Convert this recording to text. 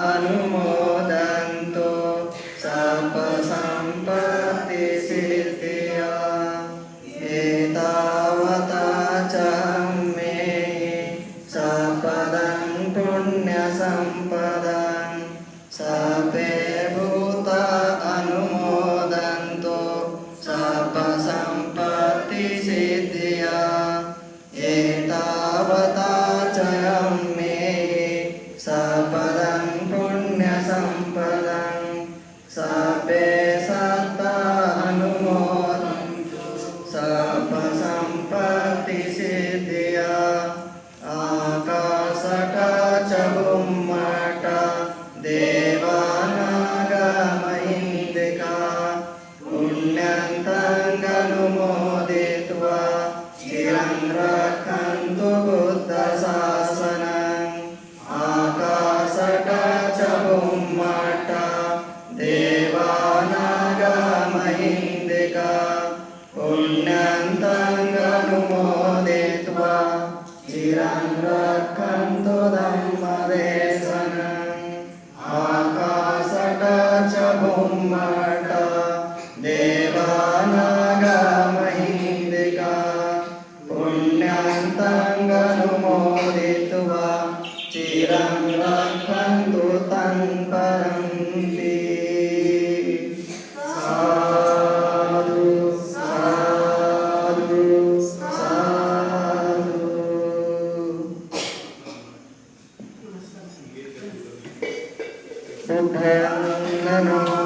अनुमोदन्तु सर्वसम्पत्तिसिद्धिया एतावता च मे सपदं पुण्यसम्पदं सर्वे भूता अनुमोदन्तु सर्वसम्पत्तिसिद्धिया एतावता च मे सपदं पुण्यसम्पदं सर्वे सत्ता अनुमोदन्तु सर्वसम्पत्तिसिद्धिया आकाशक च बुम्मट देवानागमहिन्दिका पुण्यन्तं अनुमोदित्वा चिरं रक्षन्तु बुद्धशासनम् आकाशक च बुम्मट देवानागमहिन्दिका पुण्यन्तं अनुमोदित्वा चिरं रक्षन्तु धम्मदेशनम् आकाशक च बुम्मट देवानागमहिन्दिका पुण्यन्तं अनुमोदित्वा चिरं रक्षन्तु तं परन्ति साधु साधु साधु बुद्धं नमो